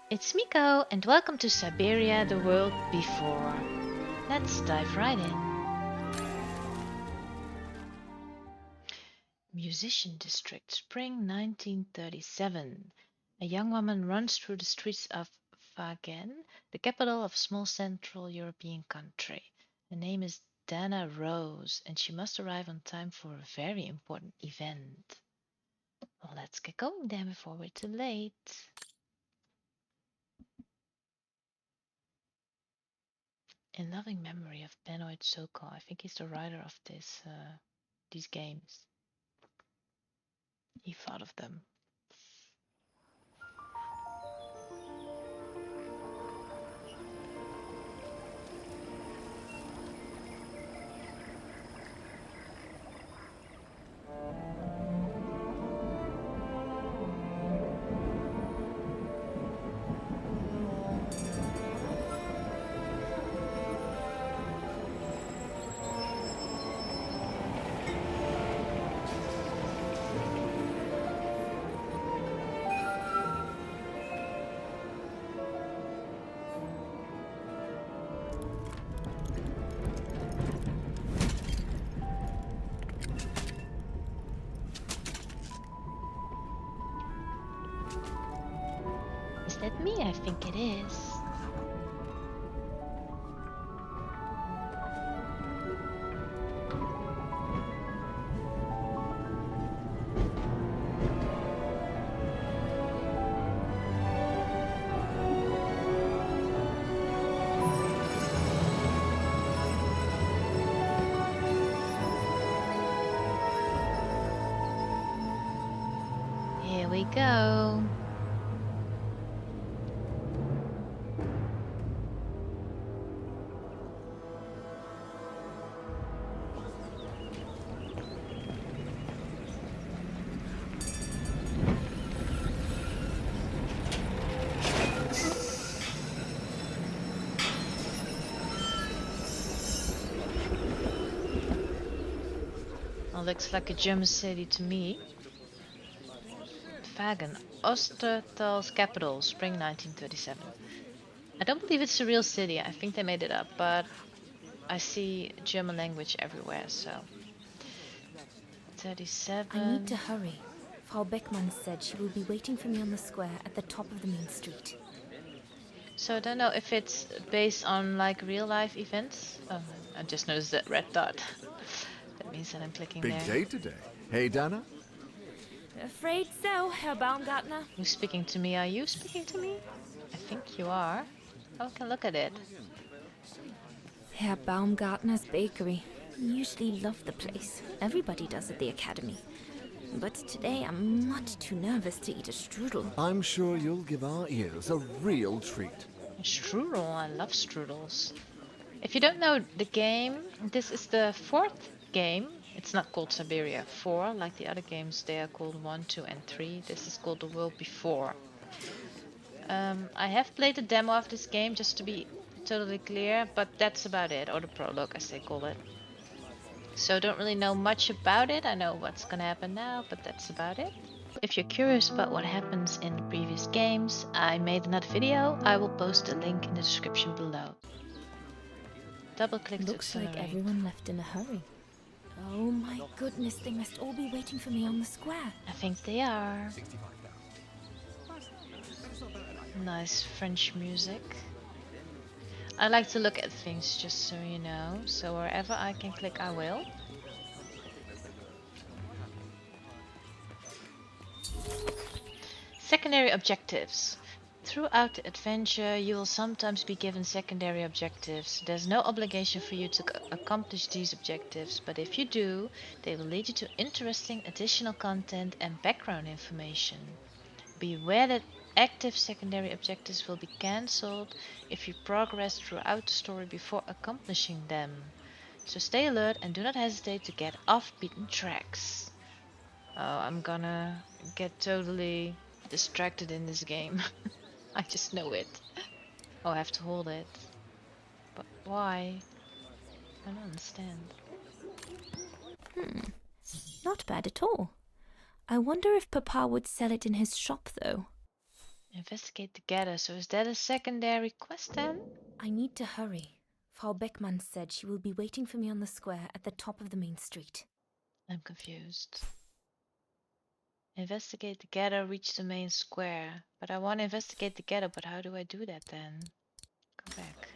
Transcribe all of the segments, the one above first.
It's Miko, and welcome to Syberia the World Before. Let's dive right in. Musician District, Spring 1937. A young woman runs through the streets of Vagen, the capital of a small Central European country. Her name is Dana Roze, and she must arrive on time for a very important event. Well, let's get going then before we're too late. In loving memory of Benoit Sokol. I think he's the writer of these games. He thought of them. Is that me? I think it is. Here we go. Well, looks like a German city to me. Vagen, Ostertal's capital, spring 1937. I don't believe it's a real city. I think they made it up, but I see German language everywhere, so. 37. I need to hurry. Frau Beckmann said she will be waiting for me on the square at the top of the main street. So I don't know if it's based on like real life events. Oh, I just noticed that red dot. That means that I'm clicking Big there. day today. Hey, Dana? Afraid so, Herr Baumgartner. Who's speaking to me? Are you speaking to me? I think you are. Oh, I can look at it. Herr Baumgartner's bakery. Usually love the place. Everybody does at the academy. But today I'm much too nervous to eat a strudel. I'm sure you'll give our ears a real treat. Strudel, I love strudels. If you don't know the game, this is the fourth game. It's not called Syberia 4 like the other games. They are called 1, 2, and 3. This is called The World Before. I have played the demo of this game just to be totally clear, but that's about it, or the prologue as they call it. So don't really know much about it. I know what's gonna happen now, but that's about it. If you're curious about what happens in the previous games, I made another video. I will post a link in the description below. Double click to Looks like accelerate. everyone left in a hurry. Oh my goodness, they must all be waiting for me on the square. I think they are. Nice French music. I like to look at things, just so you know. So wherever I can click, I will. Secondary objectives. Throughout the adventure, you will sometimes be given secondary objectives. There's no obligation for you to accomplish these objectives, but if you do, they will lead you to interesting additional content and background information. Beware that active secondary objectives will be cancelled if you progress throughout the story before accomplishing them. So stay alert and do not hesitate to get off beaten tracks. Oh, I'm gonna get totally distracted in this game. I just know it. Oh, I have to hold it. But why? I don't understand. Not bad at all. I wonder if Papa would sell it in his shop, though. Investigate the ghetto. So is that a secondary quest then? I need to hurry. Frau Beckmann said she will be waiting for me on the square at the top of the main street. I'm confused. Investigate the ghetto, reach the main square. But I want to investigate the ghetto, but how do I do that then? Go back.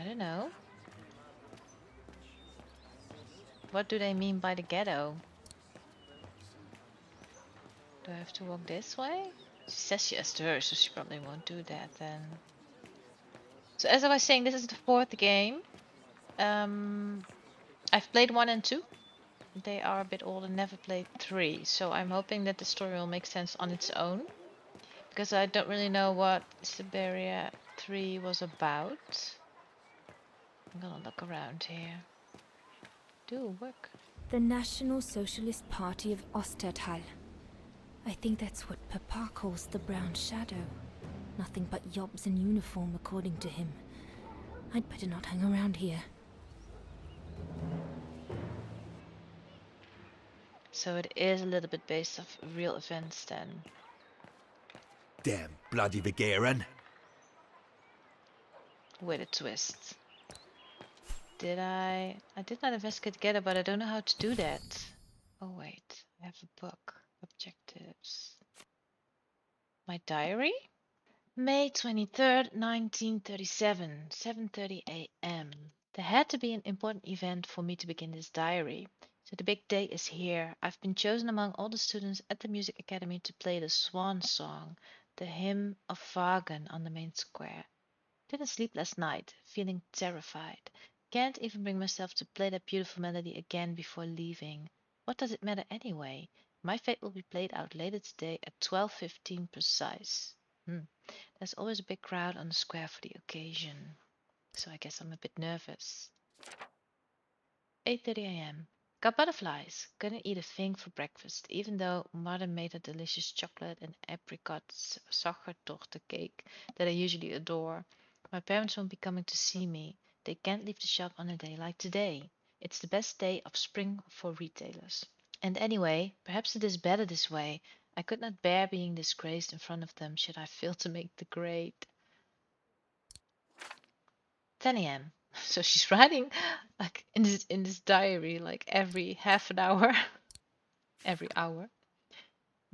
I don't know. What do they mean by the ghetto? Do I have to walk this way? She says she has to hurry, so she probably won't do that then. So as I was saying, this is the 4th game. I've played 1 and 2. They are a bit old and never played 3, so I'm hoping that the story will make sense on its own. Because I don't really know what Syberia 3 was about. I'm gonna look around here. Do work. The National Socialist Party of Ostertal. I think that's what Papa calls the Brown Shadow. Nothing but yobs in uniform, according to him. I'd better not hang around here. So it is a little bit based off real events then. Damn bloody Vigeran. With a twist. I did not investigate together, but I don't know how to do that. Oh wait, I have a book. Objectives. My diary? May 23rd, 1937, 7:30 a.m. There had to be an important event for me to begin this diary. So the big day is here. I've been chosen among all the students at the music academy to play the Swan Song, the hymn of Wagen on the main square. Didn't sleep last night, feeling terrified. Can't even bring myself to play that beautiful melody again before leaving. What does it matter anyway? My fate will be played out later today at 12:15 precise. There's always a big crowd on the square for the occasion, so I guess I'm a bit nervous. 8:30 a.m. Got butterflies. Couldn't eat a thing for breakfast, even though mother made a delicious chocolate and apricot sachertorte cake that I usually adore. My parents won't be coming to see me. They can't leave the shop on a day like today. It's the best day of spring for retailers. And anyway, perhaps it is better this way. I could not bear being disgraced in front of them should I fail to make the grade. 10 a.m. So she's writing like in this diary like every half an hour, every hour.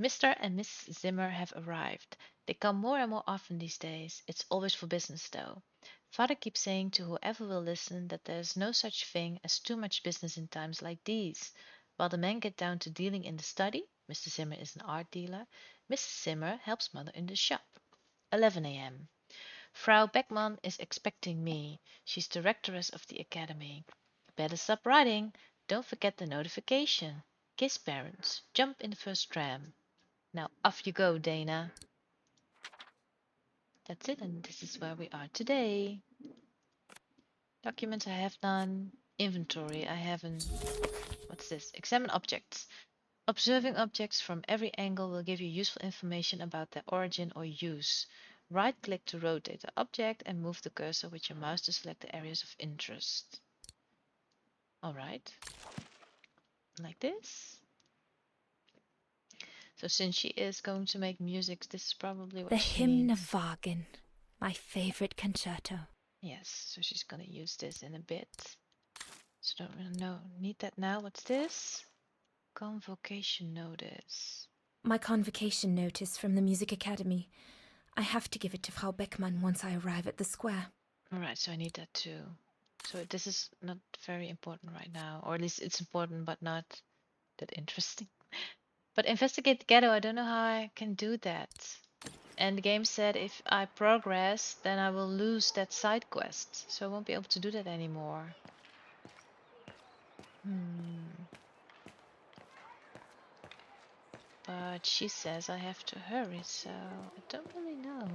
Mr. and Miss Zimmer have arrived. They come more and more often these days. It's always for business though. Father keeps saying to whoever will listen that there is no such thing as too much business in times like these. While the men get down to dealing in the study, Mr. Zimmer is an art dealer, Mrs. Zimmer helps mother in the shop. 11 a.m. Frau Beckmann is expecting me. She's directoress of the academy. Better stop writing. Don't forget the notification. Kiss parents. Jump in the first tram. Now off you go, Dana. That's it, and this is where we are today. Documents I have done. Inventory I haven't. What's this? Examine objects. Observing objects from every angle will give you useful information about their origin or use. Right-click to rotate the object and move the cursor with your mouse to select the areas of interest. Alright. Like this. So since she is going to make music, this is probably what The she Hymn needs. of Wagen, my favorite concerto. Yes, so she's gonna use this in a bit. So don't really know. Need that now. What's this? Convocation notice. My convocation notice from the Music Academy. I have to give it to Frau Beckmann once I arrive at the square. Alright, so I need that too. So this is not very important right now, or at least it's important but not that interesting. But investigate the ghetto, I don't know how I can do that. And the game said if I progress, then I will lose that side quest. So I won't be able to do that anymore. But she says I have to hurry, so I don't really know.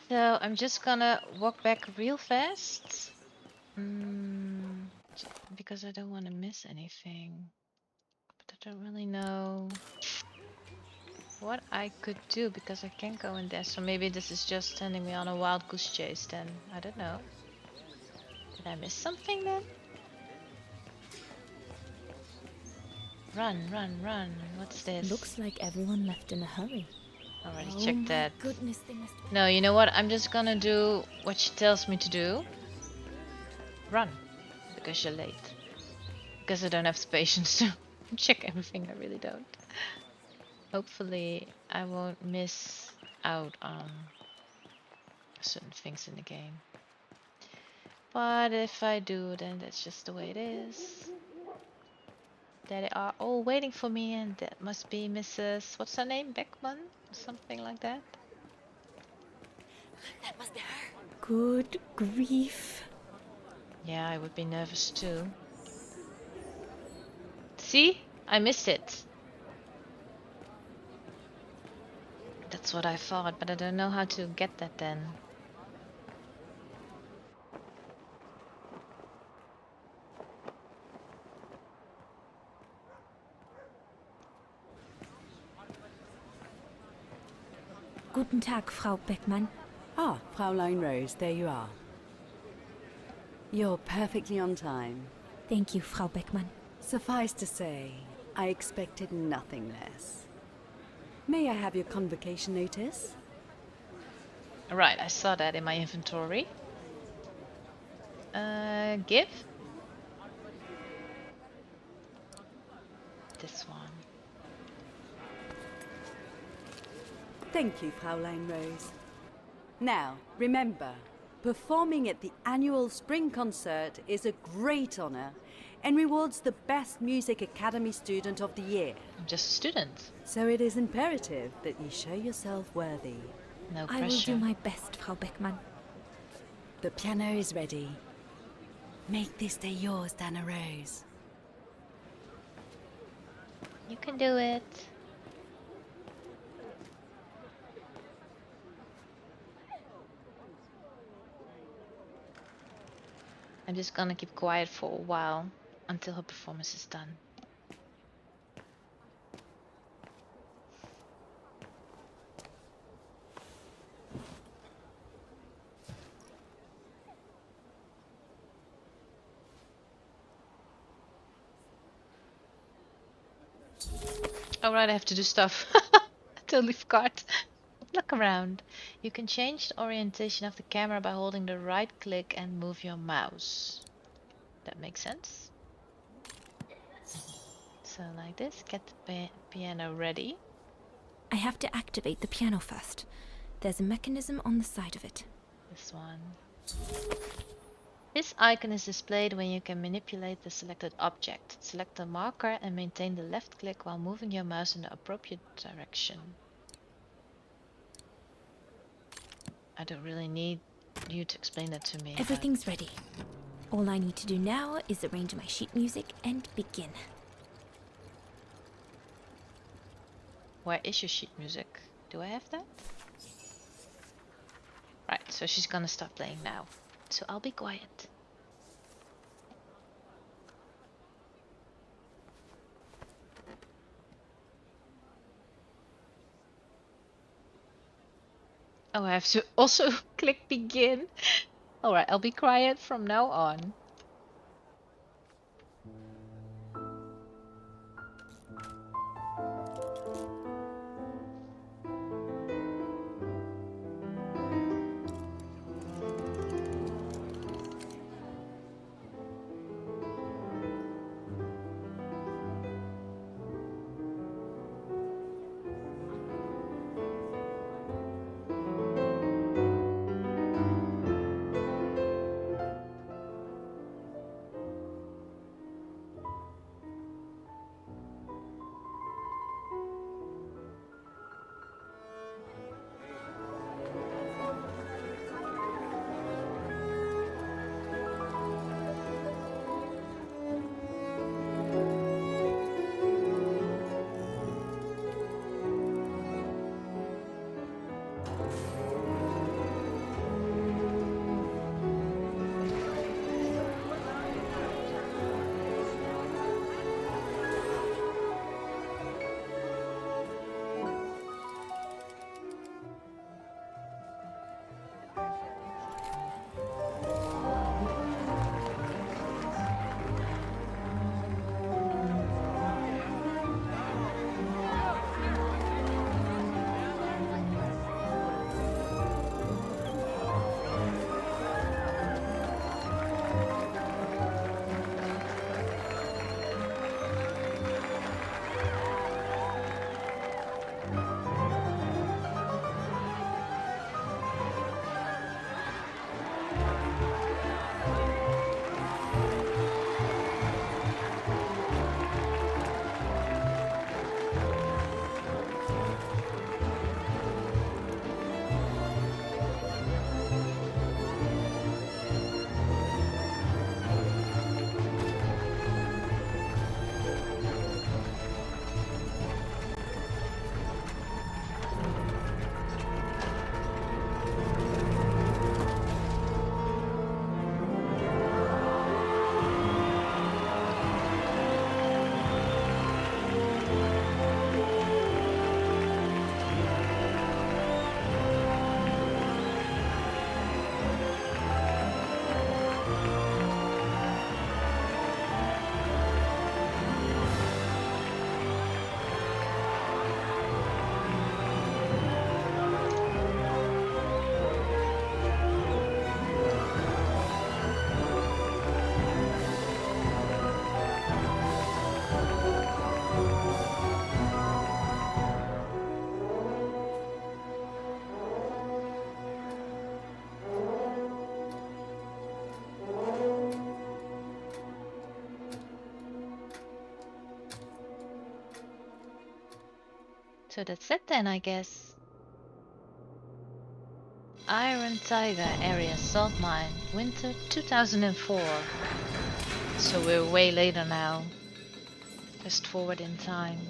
So I'm just gonna walk back real fast. Because I don't want to miss anything. But I don't really know what I could do because I can't go in there. So maybe this is just sending me on a wild goose chase then. I don't know. Did I miss something then? Run, run, run. What's this? Looks like everyone left in a hurry. Already Oh checked my that. goodness, they must be... No, you know what? I'm just gonna do what she tells me to do. Run. Because you're late. Because I don't have the patience to check everything. I really don't. Hopefully I won't miss out on certain things in the game. But if I do, then that's just the way it is. They are all waiting for me, and that must be Mrs. What's her name? Beckman? Something like that. That must be her. Good grief. Yeah, I would be nervous too. See? I missed it. That's what I thought, but I don't know how to get that then. Guten Tag, Frau Beckmann. Ah, Fraulein Rose, there you are. You're perfectly on time. Thank you, Frau Beckmann. Suffice to say, I expected nothing less. May I have your convocation notice? Right, I saw that in my inventory. Give? This one. Thank you, Fraulein Rose. Now, remember, performing at the annual spring concert is a great honor and rewards the best Music Academy student of the year. I'm just a student. So it is imperative that you show yourself worthy. No I will pressure. do my best, Frau Beckmann. The piano is ready. Make this day yours, Dana Roze. You can do it. I'm just gonna keep quiet for a while until her performance is done. Alright, I have to do stuff. Totally forgot. Look around. You can change the orientation of the camera by holding the right click and move your mouse. That makes sense. So like this, get the piano ready. I have to activate the piano first. There's a mechanism on the side of it. This one. This icon is displayed when you can manipulate the selected object. Select the marker and maintain the left click while moving your mouse in the appropriate direction. I don't really need you to explain that to me. Everything's ready. All I need to do now is arrange my sheet music and begin. Where is your sheet music? Do I have that? Right, so she's gonna start playing now. So I'll be quiet. Oh, I have to also click begin. Alright, I'll be quiet from now on. So that's it then, I guess. Iron Tiger Area Salt Mine, winter 2004. So we're way later now. Fast forward in time.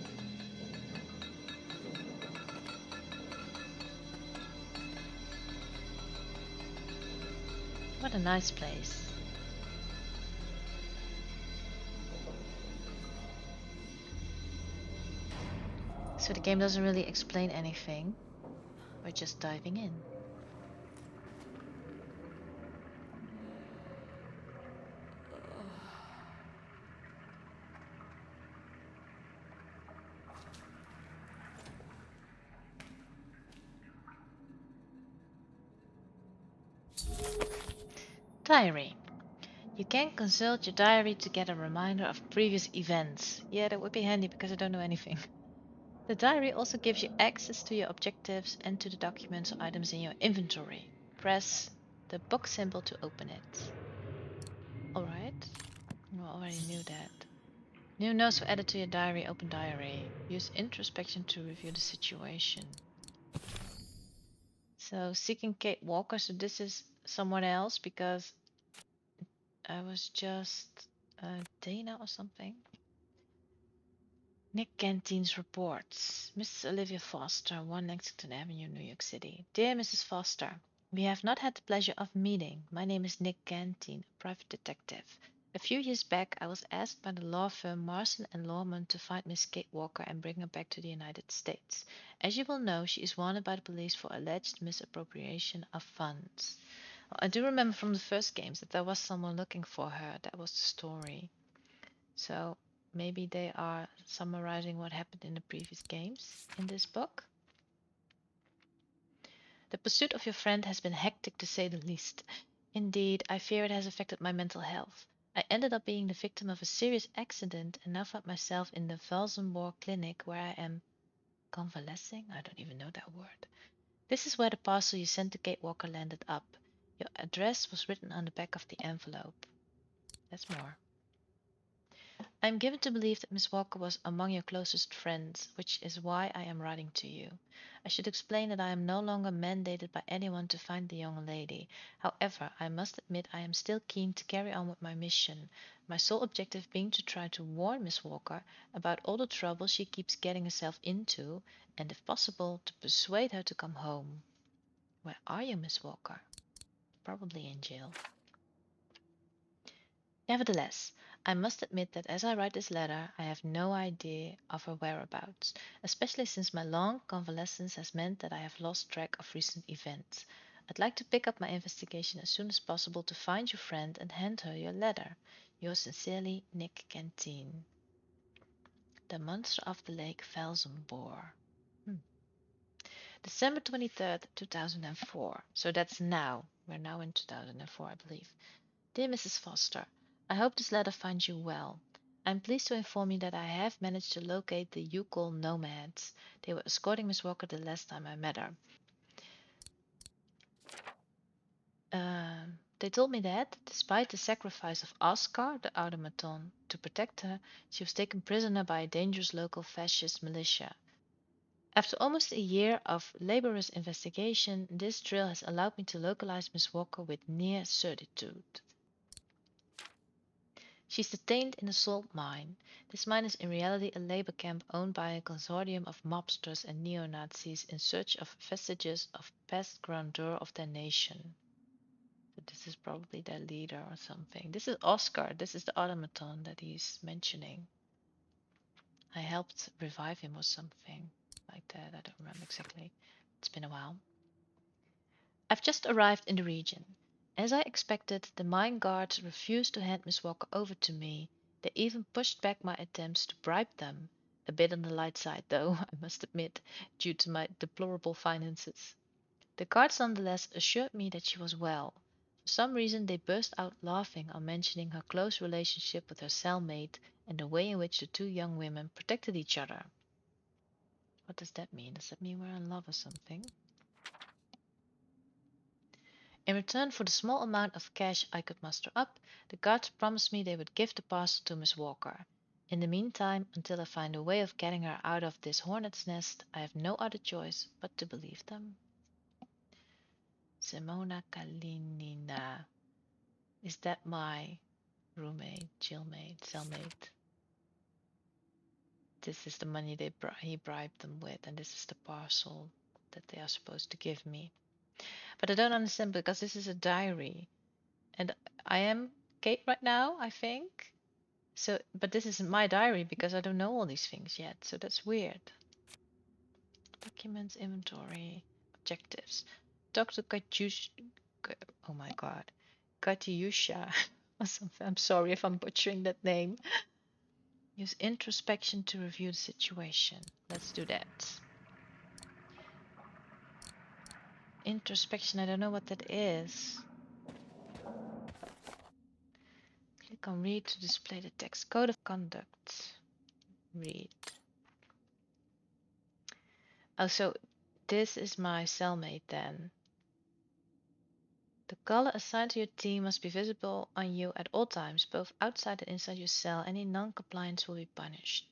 What a nice place. So the game doesn't really explain anything. We're just diving in. Diary. You can consult your diary to get a reminder of previous events. Yeah, that would be handy because I don't know anything. The diary also gives you access to your objectives and to the documents or items in your inventory. Press the box symbol to open it. Alright, I already knew that. New notes were added to your diary. Open diary. Use introspection to review the situation. So seeking Kate Walker. So this is someone else because I was just Dana or something. Nick Cantine's reports. Mrs. Olivia Foster, 1 Lexington Avenue, New York City. Dear Mrs. Foster, we have not had the pleasure of meeting. My name is Nick Cantine, a private detective. A few years back, I was asked by the law firm Marston and Lawman to find Miss Kate Walker and bring her back to the United States. As you will know, she is wanted by the police for alleged misappropriation of funds. Well, I do remember from the first games that there was someone looking for her. That was the story. So maybe they are summarizing what happened in the previous games in this book. The pursuit of your friend has been hectic to say the least. Indeed, I fear it has affected my mental health. I ended up being the victim of a serious accident and now find myself in the Velsenborg clinic where I am convalescing. I don't even know that word. This is where the parcel you sent to Kate Walker landed up. Your address was written on the back of the envelope. That's more. I am given to believe that Miss Walker was among your closest friends, which is why I am writing to you. I should explain that I am no longer mandated by anyone to find the young lady. However, I must admit I am still keen to carry on with my mission, my sole objective being to try to warn Miss Walker about all the trouble she keeps getting herself into, and if possible, to persuade her to come home. Where are you, Miss Walker? Probably in jail. Nevertheless, I must admit that as I write this letter, I have no idea of her whereabouts, especially since my long convalescence has meant that I have lost track of recent events. I'd like to pick up my investigation as soon as possible to find your friend and hand her your letter. Yours sincerely, Nick Cantine. The Monster of the Lake Velsenborg. December 23rd, 2004. So that's now. We're now in 2004, I believe. Dear Mrs. Foster, I hope this letter finds you well. I am pleased to inform you that I have managed to locate the Yukon nomads. They were escorting Miss Walker the last time I met her. They told me that, despite the sacrifice of Oscar, the automaton, to protect her, she was taken prisoner by a dangerous local fascist militia. After almost a year of laborious investigation, this drill has allowed me to localize Miss Walker with near certitude. She's detained in a salt mine. This mine is in reality a labor camp owned by a consortium of mobsters and neo-Nazis in search of vestiges of past grandeur of their nation. So this is probably their leader or something. This is Oscar. This is the automaton that he's mentioning. I helped revive him or something like that. I don't remember exactly. It's been a while. I've just arrived in the region. As I expected, the mine guards refused to hand Miss Walker over to me. They even pushed back my attempts to bribe them. A bit on the light side, though, I must admit, due to my deplorable finances. The guards nonetheless assured me that she was well. For some reason, they burst out laughing on mentioning her close relationship with her cellmate and the way in which the two young women protected each other. What does that mean? Does that mean we're in love or something? In return for the small amount of cash I could muster up, the guards promised me they would give the parcel to Miss Walker. In the meantime, until I find a way of getting her out of this hornet's nest, I have no other choice but to believe them. Simona Kalinina. Is that my roommate, chillmate, cellmate? This is the money he bribed them with, and this is the parcel that they are supposed to give me. But I don't understand because this is a diary, and I am Kate right now, I think. So, but this isn't my diary because I don't know all these things yet. So that's weird. Documents, inventory, objectives. Talk to Katyusha. Oh my god, Katyusha. I'm sorry if I'm butchering that name. Use introspection to review the situation. Let's do that. Introspection, I don't know what that is. Click on read to display the text. Code of conduct. Read. Oh, so this is my cellmate then. The color assigned to your team must be visible on you at all times, both outside and inside your cell. Any non-compliance will be punished.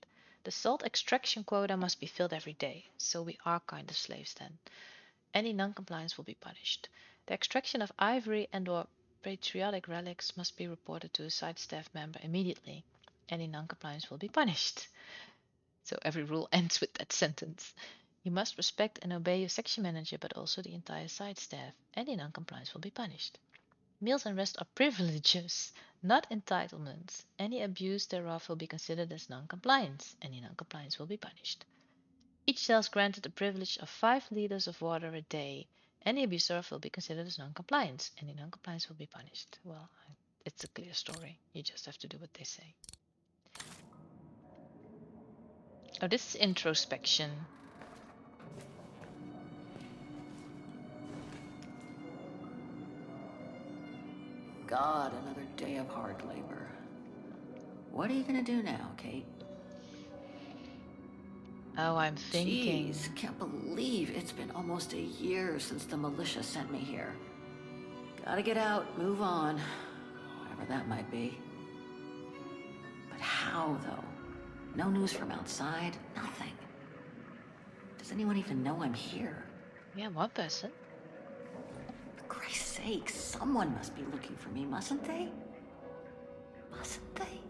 The salt extraction quota must be filled every day, so we are kind of slaves then. Any non-compliance will be punished. The extraction of ivory and/or patriotic relics must be reported to a site staff member immediately. Any non-compliance will be punished. So every rule ends with that sentence. You must respect and obey your section manager, but also the entire site staff. Any non-compliance will be punished. Meals and rest are privileges, not entitlements. Any abuse thereof will be considered as non-compliance. Any non-compliance will be punished. Each cell is granted the privilege of 5 liters of water a day. Any abuse thereof will be considered as non-compliance. Any non-compliance will be punished. Well, it's a clear story. You just have to do what they say. Oh, this is introspection. God, another day of hard labor. What are you gonna do now, Kate? Oh, I'm thinking. Jeez, can't believe it's been almost a year since the militia sent me here. Gotta get out, move on, whatever that might be. But how, though? No news from outside, nothing. Does anyone even know I'm here? Yeah, one person. For Christ's sake, someone must be looking for me, mustn't they? Mustn't they?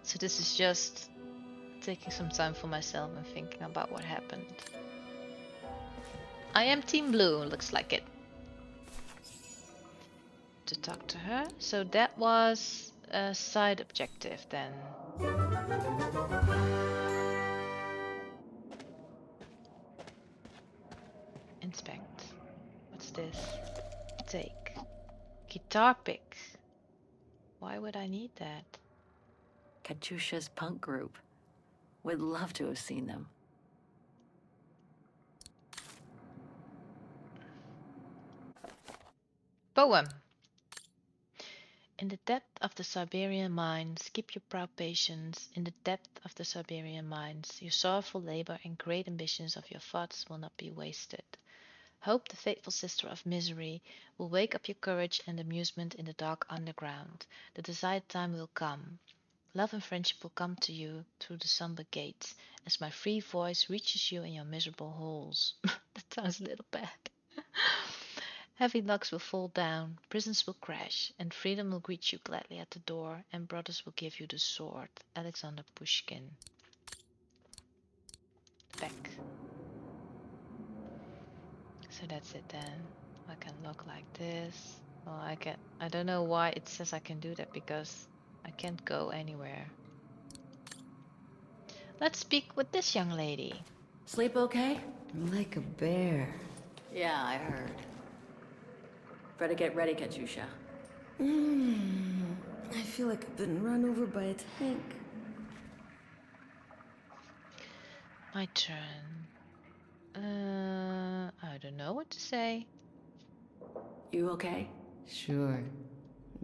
So this is just taking some time for myself and thinking about what happened. I am Team Blue, looks like it. To talk to her. So that was a side objective then. Inspect. What's this? Take. Guitar pick. Why would I need that? Katyusha's punk group. Would love to have seen them. Poem. In the depth of the Siberian mines, keep your proud patience. In the depth of the Siberian mines, your sorrowful labor and great ambitions of your thoughts will not be wasted. Hope, the faithful sister of misery, will wake up your courage and amusement in the dark underground. The desired time will come. Love and friendship will come to you through the somber gates, as my free voice reaches you in your miserable halls. That sounds a little bad. Heavy locks will fall down, prisons will crash, and freedom will greet you gladly at the door, and brothers will give you the sword. Alexander Pushkin. Back. So that's it then. I can look like this. Well, I don't know why it says I can do that because I can't go anywhere. Let's speak with this young lady. Sleep okay? Like a bear. Yeah, I heard. Better get ready, Katyusha. I feel like I've been run over by a tank. My turn. I don't know what to say. You okay? Sure.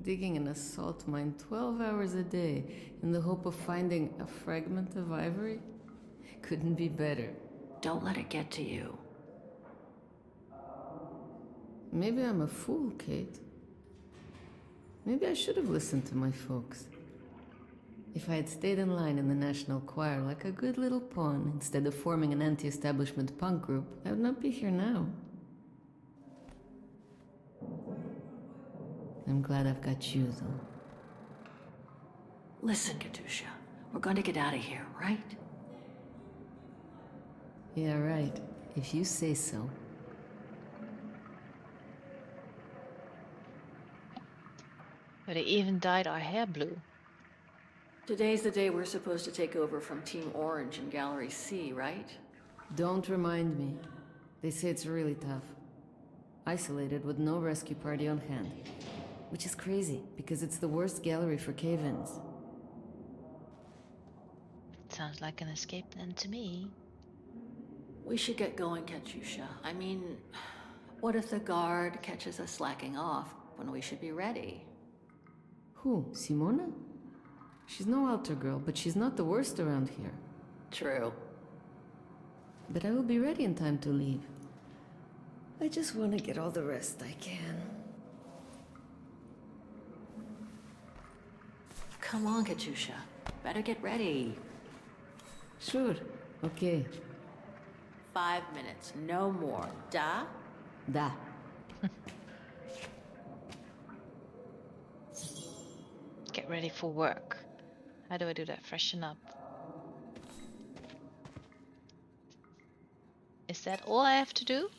Digging an assault mine 12 hours a day in the hope of finding a fragment of ivory? Couldn't be better. Don't let it get to you. Maybe I'm a fool, Kate. Maybe I should have listened to my folks. If I had stayed in line in the National Choir like a good little pawn, instead of forming an anti-establishment punk group, I would not be here now. I'm glad I've got you, though. Listen, Katusha, we're going to get out of here, right? Yeah, right. If you say so. But they even dyed our hair blue. Today's the day we're supposed to take over from Team Orange in Gallery C, right? Don't remind me. They say it's really tough. Isolated with no rescue party on hand. Which is crazy, because it's the worst gallery for cave-ins. Sounds like an escape plan to me. We should get going, Katusha. I mean, what if the guard catches us slacking off when we should be ready? Who? Simona? She's no altar girl, but she's not the worst around here. True. But I will be ready in time to leave. I just want to get all the rest I can. Come on, Katusha. Better get ready. Sure. Okay. 5 minutes, no more. Da? Da. Get ready for work. How do I do that? Freshen up. Is that all I have to do?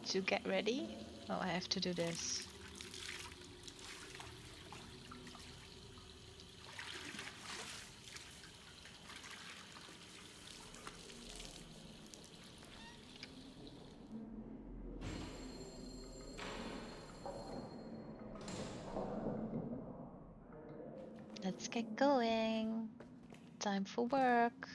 To get ready? Oh, I have to do this. Let's get going. Time for work.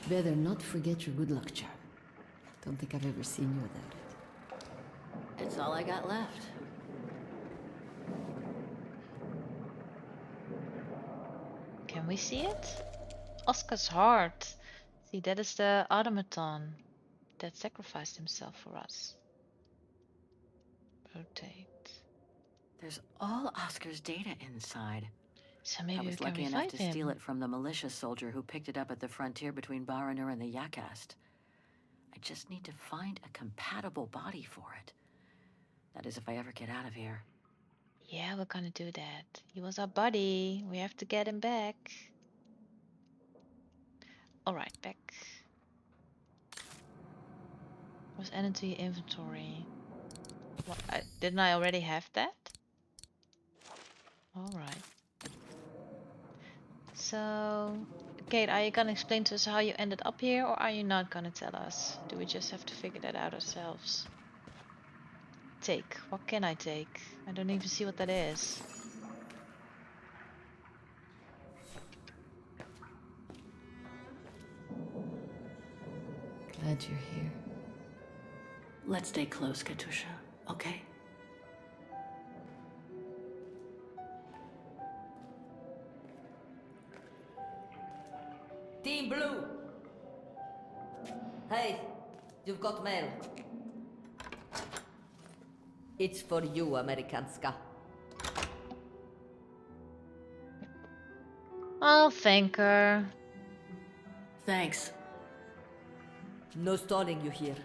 Better not forget your good luck charm. Don't think I've ever seen you without it. It's all I got left. Can we see it? Oscar's heart. See, that is the automaton that sacrificed himself for us. Rotate. There's all Oscar's data inside. So I maybe we was can lucky enough revive to steal him. it from the militia soldier who picked it up at the frontier between Baranur and the Yakast. I just need to find a compatible body for it. That is, if I ever get out of here. Yeah, we're gonna do that. He was our buddy. We have to get him back. Alright, back. Was added to your inventory. What, didn't I already have that? Alright. So, Kate, are you gonna explain to us how you ended up here, or are you not gonna tell us? Do we just have to figure that out ourselves? Take. What can I take? I don't even see what that is. Glad you're here. Let's stay close, Katusha, okay? Team Blue! Hey, you've got mail. It's for you, Amerikanska. I'll thank her. Thanks. No stalling you here.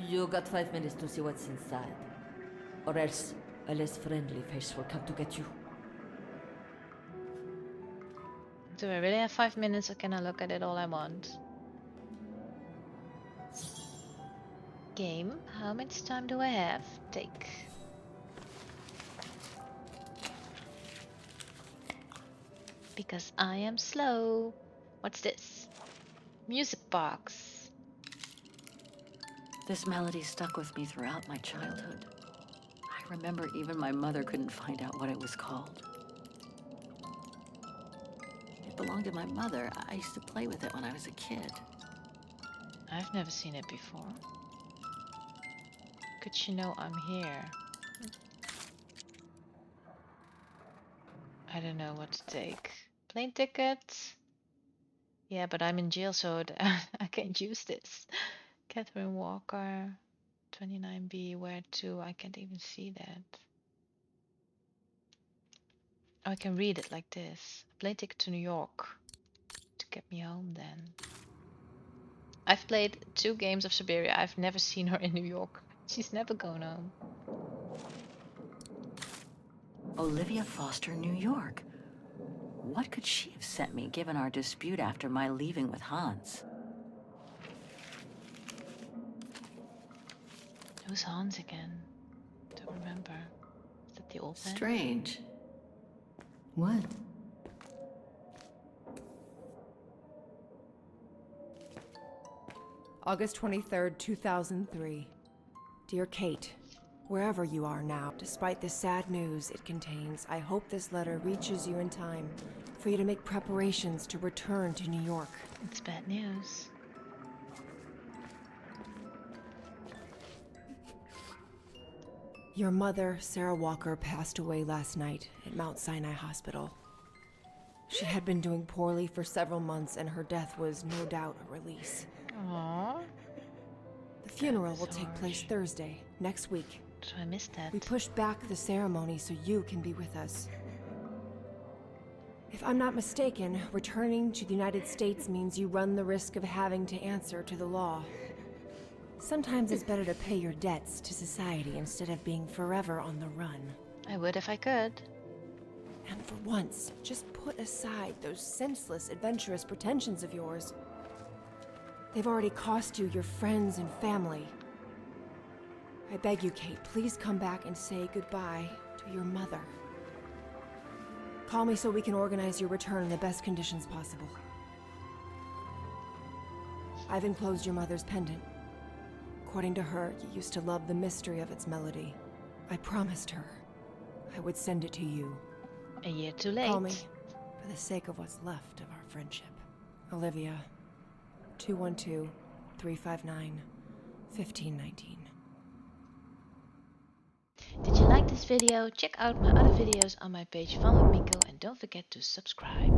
You got 5 minutes to see what's inside. Or else a less friendly face will come to get you. Do I really have 5 minutes, or can I look at it all I want? Game, how much time do I have? Take. Because I am slow. What's this? Music box. This melody stuck with me throughout my childhood. I remember even my mother couldn't find out what it was called. It belonged to my mother. I used to play with it when I was a kid. I've never seen it before. Could she know I'm here? I don't know what to take. Plane ticket? Yeah, but I'm in jail, so I can't use this. Catherine Walker, 29B, where to? I can't even see that. Oh, I can read it like this. Plane ticket to New York to get me home then. I've played 2 games of Syberia. I've never seen her in New York. She's never gone home. Olivia Foster, New York. What could she have sent me given our dispute after my leaving with Hans? Who's Hans again? Don't remember. Is that the old man? Strange. What? August 23rd, 2003. Dear Kate, wherever you are now, despite the sad news it contains, I hope this letter reaches you in time for you to make preparations to return to New York. It's bad news. Your mother, Sarah Walker, passed away last night at Mount Sinai Hospital. She had been doing poorly for several months, and her death was no doubt a release. Aww. The funeral will So take place harsh. Thursday, next week. So I missed that. We pushed back the ceremony so you can be with us. If I'm not mistaken, returning to the United States means you run the risk of having to answer to the law. Sometimes it's better to pay your debts to society instead of being forever on the run. I would if I could. And for once, just put aside those senseless, adventurous pretensions of yours. They've already cost you your friends and family. I beg you, Kate, please come back and say goodbye to your mother. Call me so we can organize your return in the best conditions possible. I've enclosed your mother's pendant. According to her, you used to love the mystery of its melody. I promised her I would send it to you. A year too late. Call me for the sake of what's left of our friendship. Olivia, 212-359-1519. Did you like this video? Check out my other videos on my page Fun with Miko and don't forget to subscribe.